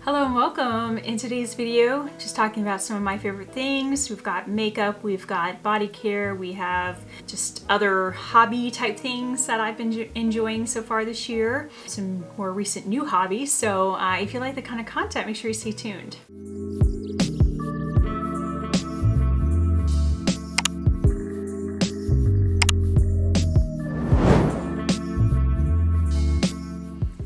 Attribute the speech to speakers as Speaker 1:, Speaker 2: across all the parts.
Speaker 1: Hello and welcome. In today's video, just talking about some of my favorite things. We've got makeup, we've got body care, we have just other hobby type things that I've been enjoying so far this year. Some more recent new hobbies. So if you like the kind of content, make sure you stay tuned.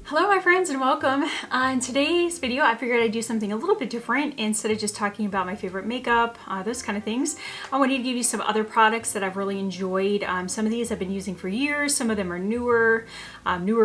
Speaker 1: Hello my friends and welcome. In today's video I figured I'd do something a little bit different. Instead of just talking about my favorite makeup, those kind of things, I wanted to give you some other products that I've really enjoyed. Some of these I've been using for years, some of them are newer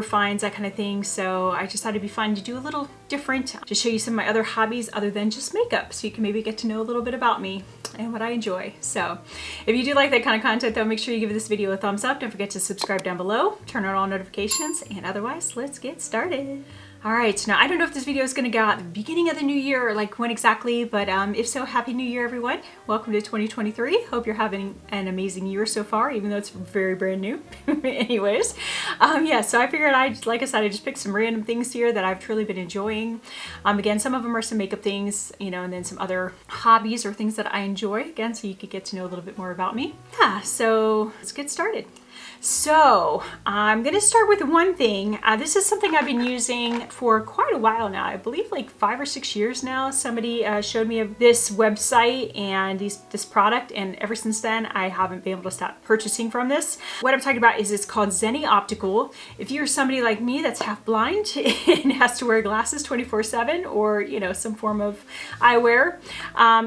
Speaker 1: finds, that kind of thing. So I just thought it'd be fun to do a little different, to show you some of my other hobbies other than just makeup, so you can maybe get to know a little bit about me and what I enjoy. So if you do like that kind of content though, make sure you give this video a thumbs up. Don't forget to subscribe down below, turn on all notifications, and otherwise let's get started. All right, now I don't know if this video is going to go out at the beginning of the new year or like when exactly, but if so, Happy New Year everyone. Welcome to 2023. Hope you're having an amazing year so far, even though it's very brand new. Anyways, yeah, so I figured like I said, I just picked some random things here that I've truly been enjoying. Again, some of them are some makeup things, you know, and then some other hobbies or things that I enjoy, again, so you could get to know a little bit more about me. Yeah, so let's get started. So I'm going to start with one thing. This is something I've been using for quite a while now. I believe like 5 or 6 years now. Somebody showed me this website and this product, and ever since then I haven't been able to stop purchasing from this. What I'm talking about is it's called Zenni Optical. If you're somebody like me that's half blind and has to wear glasses 24/7, or you know, some form of eyewear,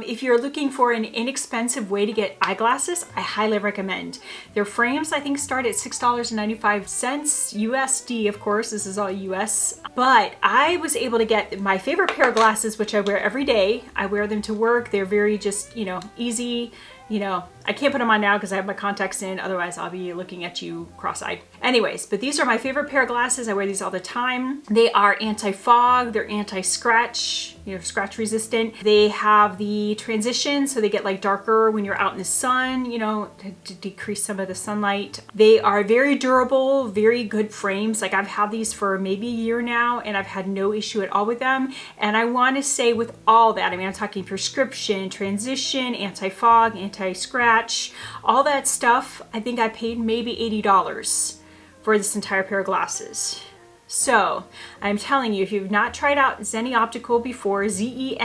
Speaker 1: if you're looking for an inexpensive way to get eyeglasses, I highly recommend. Their frames I think start at $6.95 USD, of course, this is all US, but I was able to get my favorite pair of glasses, which I wear every day. I wear them to work. They're very just, you know, easy. You know, I can't put them on now because I have my contacts in, otherwise I'll be looking at you cross-eyed. Anyways, but these are my favorite pair of glasses. I wear these all the time. They are anti-fog, they're anti-scratch, you know, scratch resistant. They have the transition, so they get like darker when you're out in the sun, you know, to decrease some of the sunlight. They are very durable, very good frames. Like I've had these for maybe a year now and I've had no issue at all with them. And I want to say with all that, I mean, I'm talking prescription, transition, anti-fog, anti-scratch, all that stuff, I think I paid maybe $80 for this entire pair of glasses. So I'm telling you, if you've not tried out Zenni Optical before, Zenni,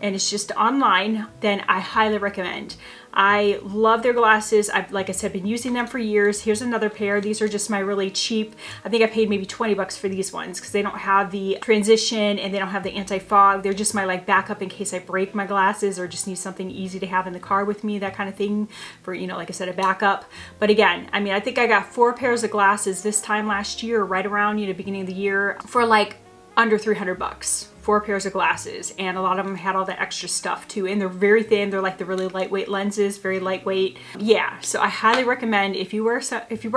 Speaker 1: and it's just online, then I highly recommend. I love their glasses. I've, like I said, been using them for years. Here's another pair. These are just my really cheap. I think I paid maybe 20 bucks for these ones because they don't have the transition and they don't have the anti-fog. They're just my like backup in case I break my glasses or just need something easy to have in the car with me, that kind of thing, for, you know, like I said, a backup. But again, I mean, I think I got 4 pairs of glasses this time last year, right around, you know, beginning of the year, for like under 300 bucks. 4 pairs of glasses, and a lot of them had all the extra stuff too, and they're very thin. They're like the really lightweight lenses, very lightweight. Yeah, so I highly recommend, if you wear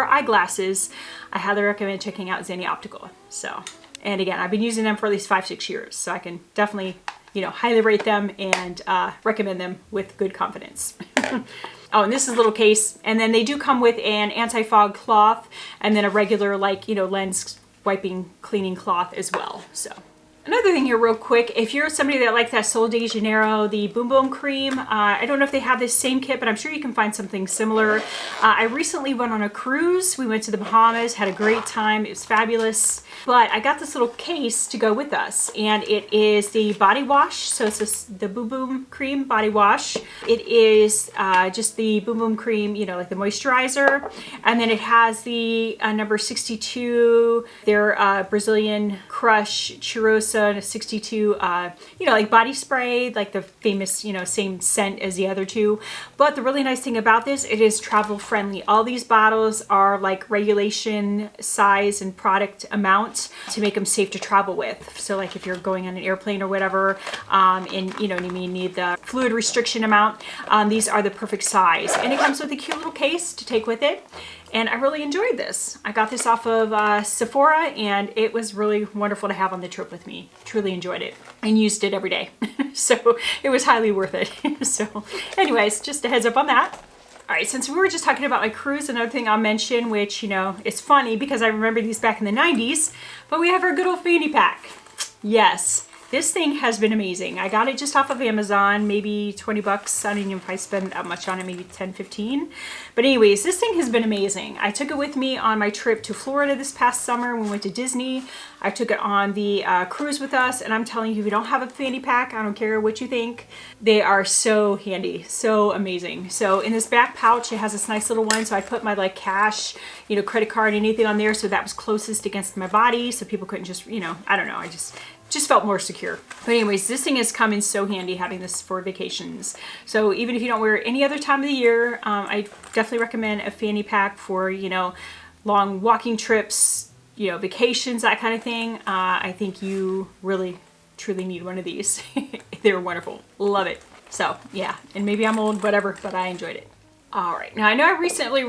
Speaker 1: eyeglasses, I highly recommend checking out Zenni Optical. So, and again, I've been using them for at least 5-6 years, so I can definitely, you know, highly rate them and recommend them with good confidence. Oh, and this is a little case, and then they do come with an anti-fog cloth and then a regular, like, you know, lens wiping cleaning cloth as well. So another thing here real quick, if you're somebody that likes that Sol de Janeiro, the Boom Boom Cream, I don't know if they have this same kit, but I'm sure you can find something similar. I recently went on a cruise. We went to the Bahamas, had a great time. It was fabulous. But I got this little case to go with us, and it is the body wash. So it's the Boom Boom Cream body wash. It is just the Boom Boom Cream, you know, like the moisturizer. And then it has the number 62, their Brazilian Crush Cheirosa, and a 62, you know, like body spray, like the famous, you know, same scent as the other two. But the really nice thing about this, it is travel friendly. All these bottles are like regulation size and product amount to make them safe to travel with. So like if you're going on an airplane or whatever, and you know, you may need the fluid restriction amount, these are the perfect size. And it comes with a cute little case to take with it. And I really enjoyed this. I got this off of Sephora, and it was really wonderful to have on the trip with me. Truly enjoyed it and used it every day. So it was highly worth it. So anyways, just a heads up on that. All right, since we were just talking about my cruise, another thing I'll mention, which, you know, is funny because I remember these back in the 90s, but we have our good old fanny pack. Yes, This thing has been amazing. I got it just off of Amazon, maybe 20 bucks. I don't even know if I spent that much on it, maybe 10, 15. But anyways, this thing has been amazing. I took it with me on my trip to Florida this past summer. We went to Disney. I took it on the cruise with us, and I'm telling you, if you don't have a fanny pack, I don't care what you think, they are so handy, so amazing. So in this back pouch, it has this nice little one. So I put my like cash, you know, credit card, anything on there. So that was closest against my body. So people couldn't just, you know, I don't know. I just felt more secure. But anyways, this thing has come in so handy having this for vacations. So even if you don't wear it any other time of the year, I definitely recommend a fanny pack for, you know, long walking trips, you know, vacations, that kind of thing. I think you really, truly need one of these. They're wonderful. Love it. So yeah, and maybe I'm old, whatever, but I enjoyed it. All right, now I know I recently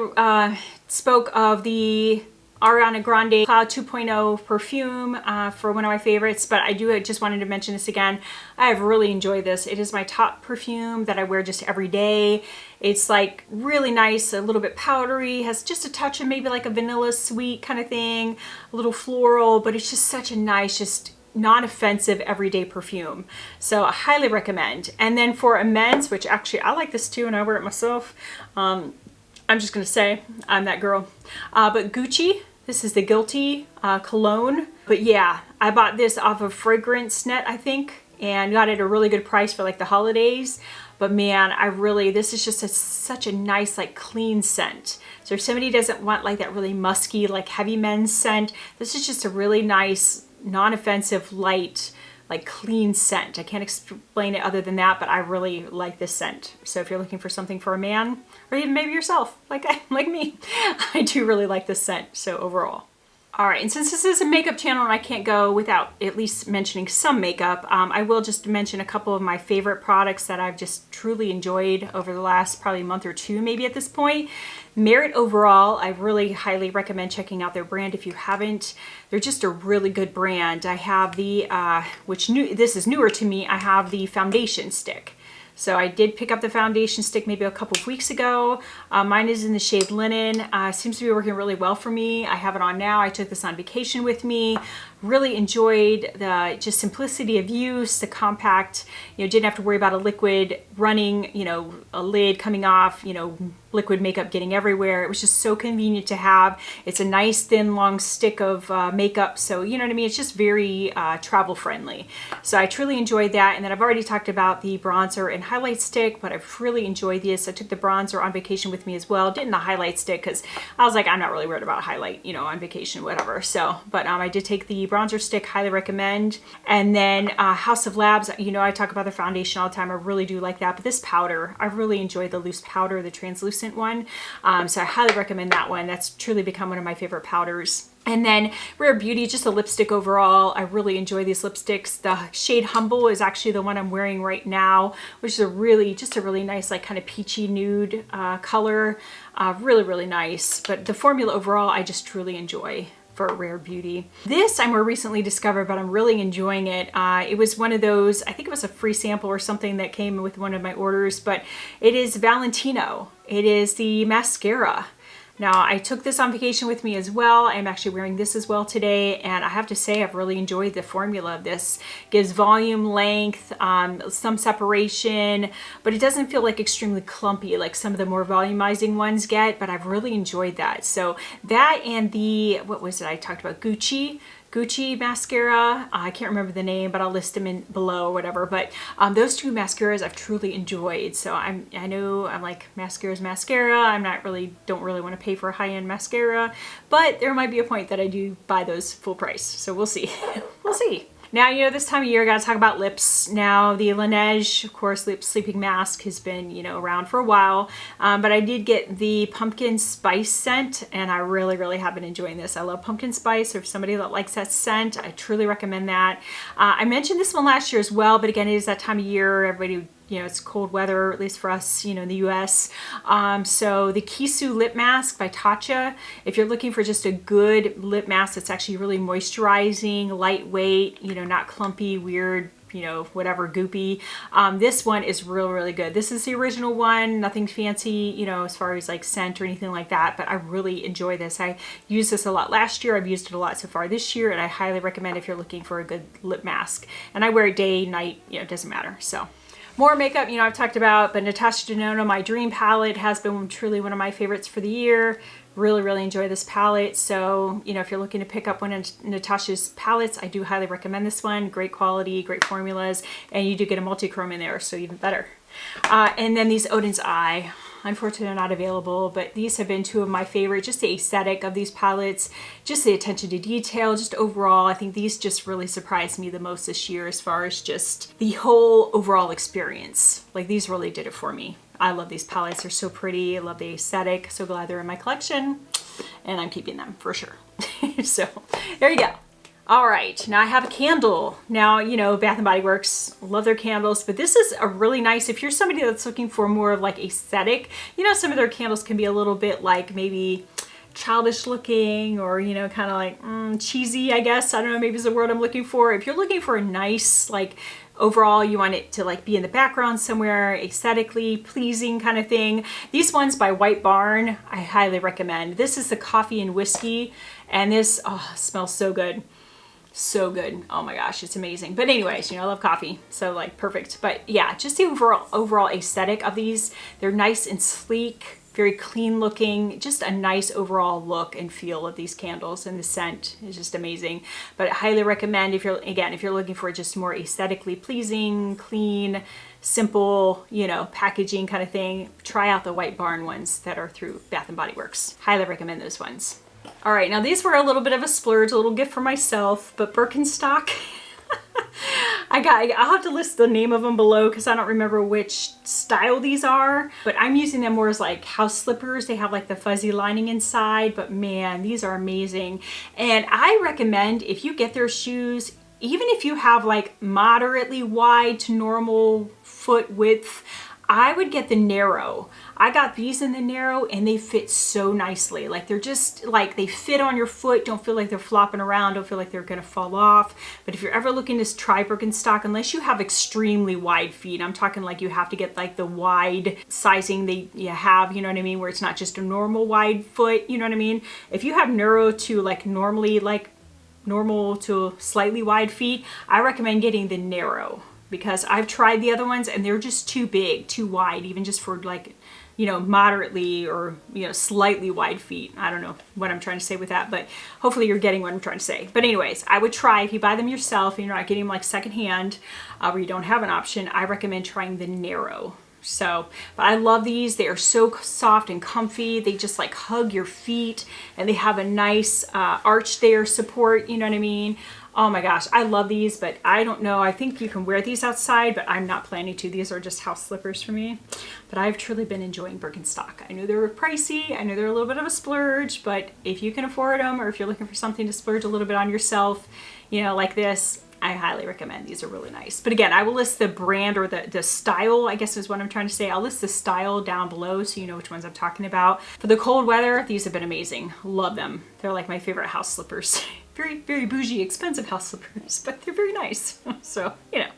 Speaker 1: spoke of the Ariana Grande Cloud 2.0 perfume for one of my favorites, but I just wanted to mention this again. I have really enjoyed this. It is my top perfume that I wear just every day. It's like really nice, a little bit powdery, has just a touch of maybe like a vanilla sweet kind of thing, a little floral, but it's just such a nice, just non-offensive everyday perfume. So I highly recommend. And then for a men's, which actually I like this too and I wear it myself. I'm just gonna say I'm that girl. But Gucci. This is the Guilty cologne. But yeah, I bought this off of Fragrance Net, I think, and got it at a really good price for like the holidays. But man, this is just such a nice, like clean scent. So if somebody doesn't want like that really musky, like heavy men's scent, this is just a really nice, non-offensive, light, like clean scent. I can't explain it other than that, but I really like this scent. So if you're looking for something for a man, or even maybe yourself, like me, I do really like this scent. So overall. All right, and since this is a makeup channel and I can't go without at least mentioning some makeup, I will just mention a couple of my favorite products that I've just truly enjoyed over the last probably month or two, maybe at this point. Merit Overall, I really highly recommend checking out their brand if you haven't. They're just a really good brand. I have the, this is newer to me, I have the foundation stick. So I did pick up the foundation stick maybe a couple of weeks ago. Mine is in the shade Linen. Seems to be working really well for me. I have it on now. I took this on vacation with me. Really enjoyed the just simplicity of use, the compact, you know, didn't have to worry about a liquid running, you know, a lid coming off, you know, liquid makeup getting everywhere. It was just so convenient to have. It's a nice thin long stick of makeup, so you know what I mean, it's just very travel friendly. So I truly enjoyed that. And then I've already talked about the bronzer and highlight stick, but I've really enjoyed this. I took the bronzer on vacation with me as well. Didn't the highlight stick because I was like, I'm not really worried about highlight, you know, on vacation, whatever. So but I did take the bronzer stick, highly recommend. And then House of Labs, you know, I talk about the foundation all the time. I really do like that, but this powder, I really enjoyed the loose powder, the translucent one. So I highly recommend that one. That's truly become one of my favorite powders. And then Rare Beauty, just a lipstick overall. I really enjoy these lipsticks. The shade Humble is actually the one I'm wearing right now, which is just a really nice, like kind of peachy nude color. Really, really nice. But the formula overall, I just truly enjoy for Rare Beauty. This I more recently discovered, but I'm really enjoying it. It was one of those, I think it was a free sample or something that came with one of my orders, but it is Valentino. It is the mascara. Now, I took this on vacation with me as well. I'm actually wearing this as well today, and I have to say I've really enjoyed the formula of this. Gives volume, length, some separation, but it doesn't feel like extremely clumpy like some of the more volumizing ones get, but I've really enjoyed that. So that and the, what was it I talked about? Gucci mascara. I can't remember the name, but I'll list them in below or whatever. But those two mascaras I've truly enjoyed. So I know I'm like, mascara's mascara. Don't really want to pay for a high-end mascara, but there might be a point that I do buy those full price. So we'll see. We'll see. Now, you know, this time of year, I gotta talk about lips. Now, the Laneige, of course, Lip Sleeping Mask has been, you know, around for a while, but I did get the pumpkin spice scent, and I really, really have been enjoying this. I love pumpkin spice, or if somebody that likes that scent, I truly recommend that. I mentioned this one last year as well, but again, it is that time of year, everybody, you know, it's cold weather, at least for us, you know, in the US. So the Kisu Lip Mask by Tatcha, if you're looking for just a good lip mask that's actually really moisturizing, lightweight, you know, not clumpy, weird, you know, whatever goopy. This one is really good. This is the original one, nothing fancy, you know, as far as like scent or anything like that, but I really enjoy this. I used this a lot last year. I've used it a lot so far this year, and I highly recommend if you're looking for a good lip mask. And I wear it day, night, you know, it doesn't matter. So more makeup, you know, I've talked about, but Natasha Denona, my Dream palette, has been truly one of my favorites for the year. Really enjoy this palette. So, you know, if you're looking to pick up one of Natasha's palettes, I do highly recommend this one. Great quality, great formulas, and you do get a multi-chrome in there, so even better. And then these Odin's Eye. Unfortunately, they're not available, but these have been two of my favorite. Just the aesthetic of these palettes, just the attention to detail, just overall, I think these just really surprised me the most this year as far as just the whole overall experience. Like, these really did it for me. I love these palettes. They're so pretty. I love the aesthetic. So glad they're in my collection, and I'm keeping them for sure. So there you go. All right, now I have a candle. Now, you know, Bath & Body Works, love their candles, but this is a really nice, if you're somebody that's looking for more of like aesthetic, you know, some of their candles can be a little bit like maybe childish looking, or, you know, kind of like cheesy, I guess. I don't know, maybe is the word I'm looking for. If you're looking for a nice, like, overall, you want it to like be in the background somewhere, aesthetically pleasing kind of thing. These ones by White Barn, I highly recommend. This is the Coffee and Whiskey, and this, oh, smells so good. So good. Oh my gosh, it's amazing. But anyways, you know, I love coffee, so like perfect. But yeah, just the overall aesthetic of these. They're nice and sleek, very clean looking, just a nice overall look and feel of these candles, and the scent is just amazing. But I highly recommend if you're looking for just more aesthetically pleasing, clean, simple, you know, packaging kind of thing, try out the White Barn ones that are through Bath & Body Works. Highly recommend those ones. All right, now these were a little bit of a splurge, a little gift for myself, but Birkenstock. I'll have to list the name of them below because I don't remember which style these are, but I'm using them more as like house slippers. They have like the fuzzy lining inside, but man, these are amazing. And I recommend if you get their shoes, even if you have like moderately wide to normal foot width, I would get the narrow. I got these in the narrow and they fit so nicely. Like, they're just like, they fit on your foot, don't feel like they're flopping around, don't feel like they're gonna fall off. But if you're ever looking to try Birkenstock, unless you have extremely wide feet, I'm talking like you have to get like the wide sizing you have, you know what I mean, where it's not just a normal wide foot, you know what I mean? If you have narrow to like normally like normal to slightly wide feet, I recommend getting the narrow, because I've tried the other ones and they're just too big, too wide, even just for like, you know, moderately or, you know, slightly wide feet. I don't know what I'm trying to say with that, but hopefully you're getting what I'm trying to say. But anyways, I would try, if you buy them yourself and you're not getting them like secondhand, where you don't have an option, I recommend trying the narrow. So, but I love these. They are so soft and comfy. They just like hug your feet, and they have a nice arch there support, you know what I mean? Oh my gosh, I love these, but I don't know. I think you can wear these outside, but I'm not planning to. These are just house slippers for me. But I've truly been enjoying Birkenstock. I know they're pricey. I know they're a little bit of a splurge, but if you can afford them, or if you're looking for something to splurge a little bit on yourself, you know, like this, I highly recommend. These are really nice. But again, I will list the brand, or the style, I guess is what I'm trying to say. I'll list the style down below so you know which ones I'm talking about. For the cold weather, these have been amazing. Love them. They're like my favorite house slippers. Very bougie, expensive house slippers, but they're very nice. So, you know.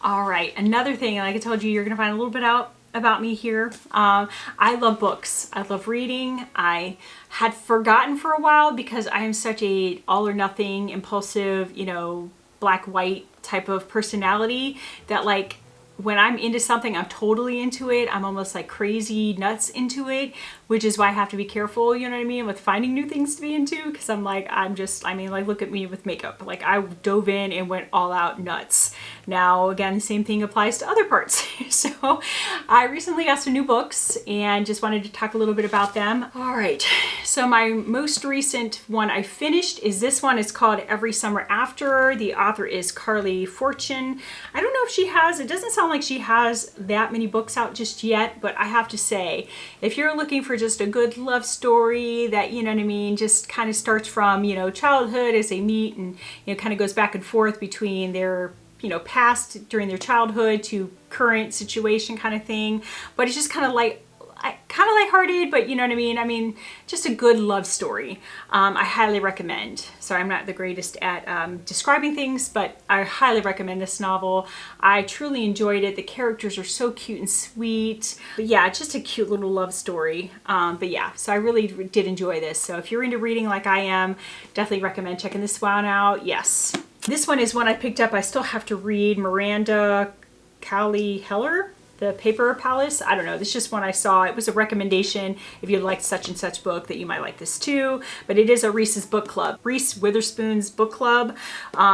Speaker 1: All right, another thing, like I told you, you're gonna find a little bit out about me here. I love books. I love reading. I had forgotten for a while because I am such a all or nothing, impulsive, you know, black, white type of personality that, like, when I'm into something, I'm totally into it. I'm almost like crazy nuts into it, which is why I have to be careful, you know what I mean, with finding new things to be into, because I'm like, I mean, like, look at me with makeup. Like, I dove in and went all out nuts. Now, again, the same thing applies to other parts. So I recently got some new books and just wanted to talk a little bit about them. All right, so my most recent one I finished is this one. It's called Every Summer After. The author is Carly Fortune. I don't know if she has, it doesn't sound like she has that many books out just yet, but I have to say, if you're looking for just a good love story that, you know what I mean, just kind of starts from, you know, childhood as they meet, and, you know, kind of goes back and forth between their, you know, past during their childhood to current situation kind of thing, but it's just kind of like kind of lighthearted, but you know what I mean? I mean, just a good love story. I highly recommend. Sorry, I'm not the greatest at describing things, but I highly recommend this novel. I truly enjoyed it. The characters are so cute and sweet. But yeah, it's just a cute little love story. But yeah, so I really did enjoy this. So if you're into reading like I am, definitely recommend checking this one out. Yes. This one is one I picked up. I still have to read. Miranda Cowley Heller, The Paper Palace. I don't know. This is just one I saw. It was a recommendation. If you liked such and such book, that you might like this too. But it is a Reese's book club. Reese Witherspoon's book club.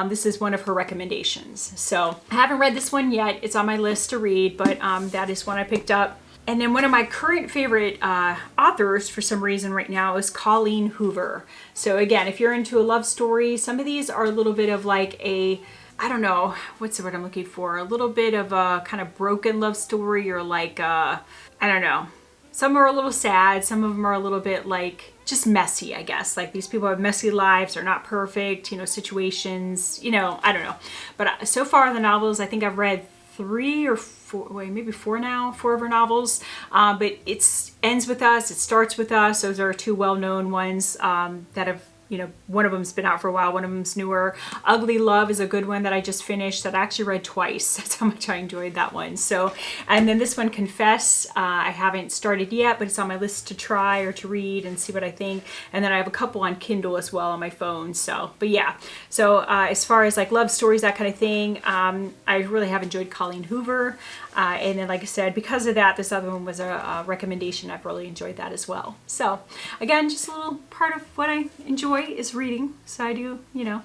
Speaker 1: This is one of her recommendations. So I haven't read this one yet. It's on my list to read, but that is one I picked up. And then one of my current favorite authors for some reason right now is Colleen Hoover. So again, if you're into a love story, some of these are a little bit of like a, I don't know, what's the word I'm looking for? A little bit of a kind of broken love story, or like, I don't know. Some are a little sad. Some of them are a little bit like just messy, I guess. Like these people have messy lives, are not perfect, you know, situations, you know, I don't know. But so far the novels, I think I've read 3 or 4, wait, maybe 4 now, 4 of her novels. But it ends with us, it starts with us. Those are 2 well-known ones that have, you know, one of them's been out for a while, one of them's newer. Ugly Love is a good one that I just finished, that I actually read twice. That's how much I enjoyed that one. So, and then this one, Confess, I haven't started yet, but it's on my list to try or to read and see what I think. And then I have a couple on Kindle as well on my phone. So, but yeah. So as far as like love stories, that kind of thing, I really have enjoyed Colleen Hoover. And then, like I said, because of that, this other one was a recommendation. I've really enjoyed that as well. So again, just a little part of what I enjoy is reading. So I do, you know.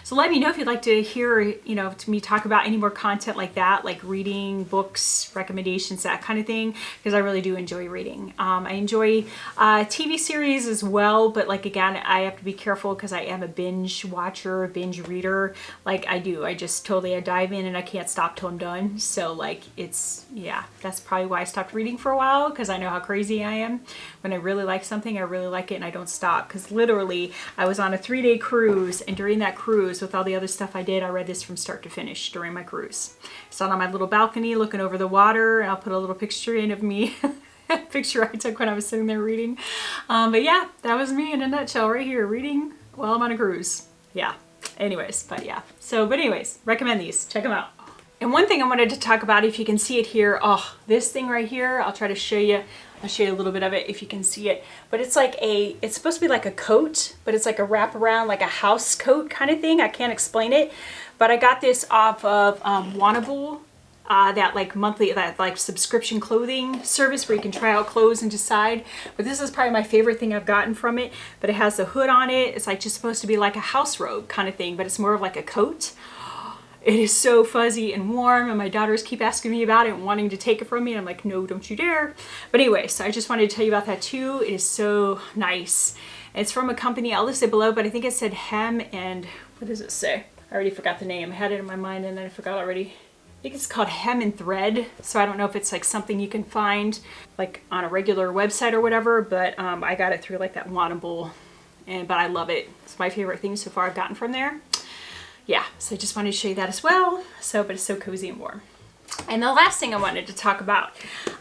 Speaker 1: So let me know if you'd like to hear, you know, to me talk about any more content like that, like reading, books, recommendations, that kind of thing, because I really do enjoy reading. I enjoy TV series as well, but like, again, I have to be careful because I am a binge watcher, binge reader. Like I just totally, I dive in and I can't stop till I'm done. So like it's, yeah, that's probably why I stopped reading for a while, because I know how crazy I am. When I really like something, I really like it and I don't stop, because literally I was on a 3-day cruise, and during that cruise, with all the other stuff I did, I read this from start to finish during my cruise. Sat on my little balcony looking over the water, and I'll put a little picture in of me, picture I took when I was sitting there reading. But yeah, that was me in a nutshell right here, reading while I'm on a cruise. Yeah, anyways, but yeah. So, but anyways, recommend these, check them out. And one thing I wanted to talk about, if you can see it here, oh, this thing right here, I'll try to show you. I'll show you a little bit of it if you can see it. But it's like it's supposed to be like a coat, but it's like a wraparound, like a house coat kind of thing. I can't explain it. But I got this off of Wannable, that like monthly, that like subscription clothing service where you can try out clothes and decide. But this is probably my favorite thing I've gotten from it. But it has a hood on it. It's like just supposed to be like a house robe kind of thing, but it's more of like a coat. It is so fuzzy and warm, and my daughters keep asking me about it and wanting to take it from me. And I'm like, no, don't you dare. But anyway, so I just wanted to tell you about that too. It is so nice. It's from a company, I'll list it below, but I think it said Hem and, what does it say? I already forgot the name. I had it in my mind and then I forgot already. I think it's called Hem and Thread. So I don't know if it's like something you can find like on a regular website or whatever, but I got it through like that Wannable, but I love it. It's my favorite thing so far I've gotten from there. Yeah, so I just wanted to show you that as well. So, but it's so cozy and warm. And the last thing I wanted to talk about,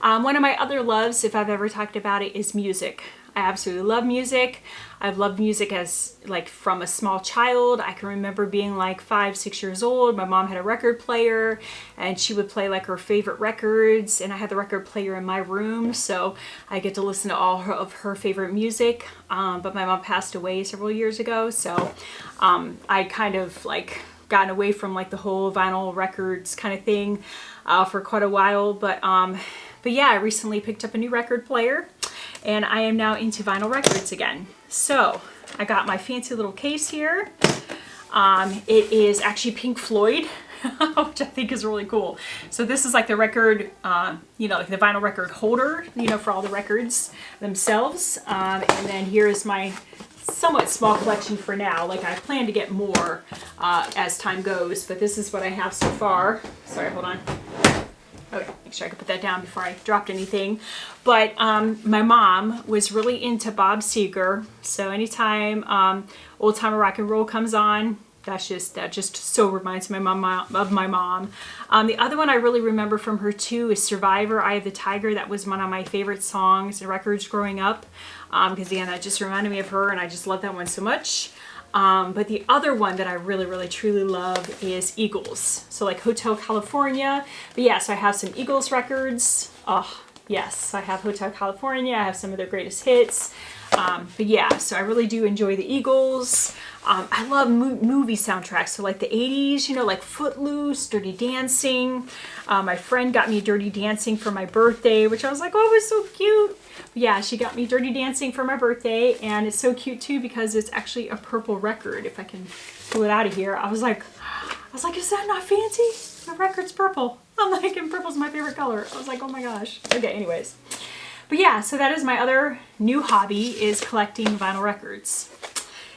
Speaker 1: one of my other loves, if I've ever talked about it, is music. I absolutely love music. I've loved music as like from a small child. I can remember being like 5, 6 years old. My mom had a record player and she would play like her favorite records, and I had the record player in my room, so I get to listen to all of her favorite music. But my mom passed away several years ago, so I kind of like gotten away from like the whole vinyl records kind of thing for quite a while. But yeah, I recently picked up a new record player and I am now into vinyl records again. So I got my fancy little case here. It is actually Pink Floyd, which I think is really cool. So this is like the record, you know, like the vinyl record holder, you know, for all the records themselves. And then here is my somewhat small collection for now. Like I plan to get more as time goes, but this is what I have so far. Sorry, hold on. Okay, make sure I can put that down before I dropped anything. But my mom was really into Bob Seger. So anytime Old Time Rock and Roll comes on, that just so reminds me of my mom. The other one I really remember from her too is Survivor, Eye of the Tiger. That was one of my favorite songs and records growing up. Because again, that just reminded me of her, and I just love that one so much. But the other one that I really, really, truly love is Eagles. So like Hotel California. But yeah, so I have some Eagles records. Oh, yes, I have Hotel California. I have some of their greatest hits. But yeah, so I really do enjoy the Eagles. I love movie soundtracks. So like the 80s, you know, like Footloose, Dirty Dancing. My friend got me Dirty Dancing for my birthday, which I was like, oh, it was so cute. Yeah, she got me Dirty Dancing for my birthday, and it's so cute too because it's actually a purple record. If I can pull it out of here, I was like, is that not fancy? My record's purple. I'm like, and purple's my favorite color. I was like, oh my gosh. Okay, anyways. But yeah, so that is my other new hobby, is collecting vinyl records.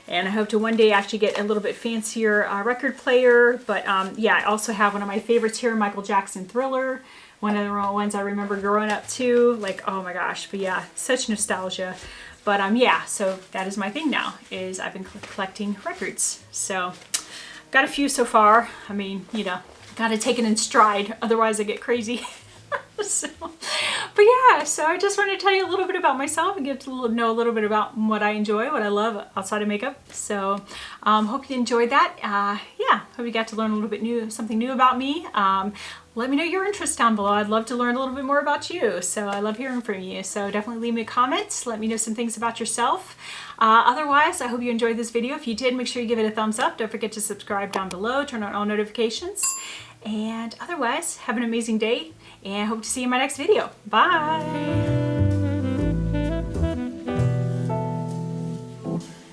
Speaker 1: And I hope to one day actually get a little bit fancier record player. But yeah, I also have one of my favorites here, Michael Jackson Thriller. One of the ones I remember growing up too. Like, oh my gosh. But yeah, such nostalgia. But yeah, so that is my thing now, is I've been collecting records. So got a few so far. I mean, you know, gotta take it in stride. Otherwise I get crazy. So, but yeah, so I just wanted to tell you a little bit about myself and get to know a little bit about what I enjoy, what I love outside of makeup. So hope you enjoyed that. Yeah, hope you got to learn a little bit something new about me. Let me know your interests down below. I'd love to learn a little bit more about you. So I love hearing from you. So definitely leave me a comment. Let me know some things about yourself. Otherwise, I hope you enjoyed this video. If you did, make sure you give it a thumbs up. Don't forget to subscribe down below. Turn on all notifications. And otherwise, have an amazing day, and I hope to see you in my next video. Bye! I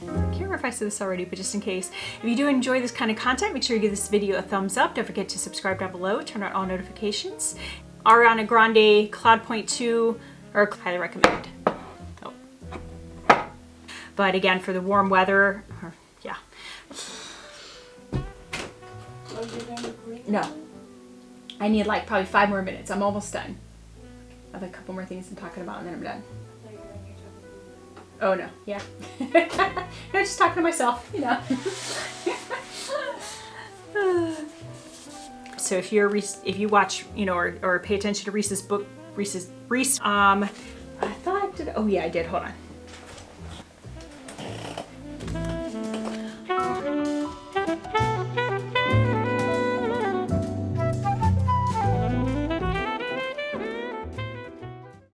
Speaker 1: can't remember if I said this already, but just in case. If you do enjoy this kind of content, make sure you give this video a thumbs up. Don't forget to subscribe down below. Turn on all notifications. Ariana Grande, Cloud Point 2, or highly recommend. Oh. But again, for the warm weather, yeah. No. I need like probably 5 more minutes. I'm almost done. I have a couple more things I'm talking about and then I'm done. Oh no, yeah. No, just talking to myself, you know. So if you watch, you know, or pay attention to Reese's book, I thought I did. Oh yeah, I did. Hold on.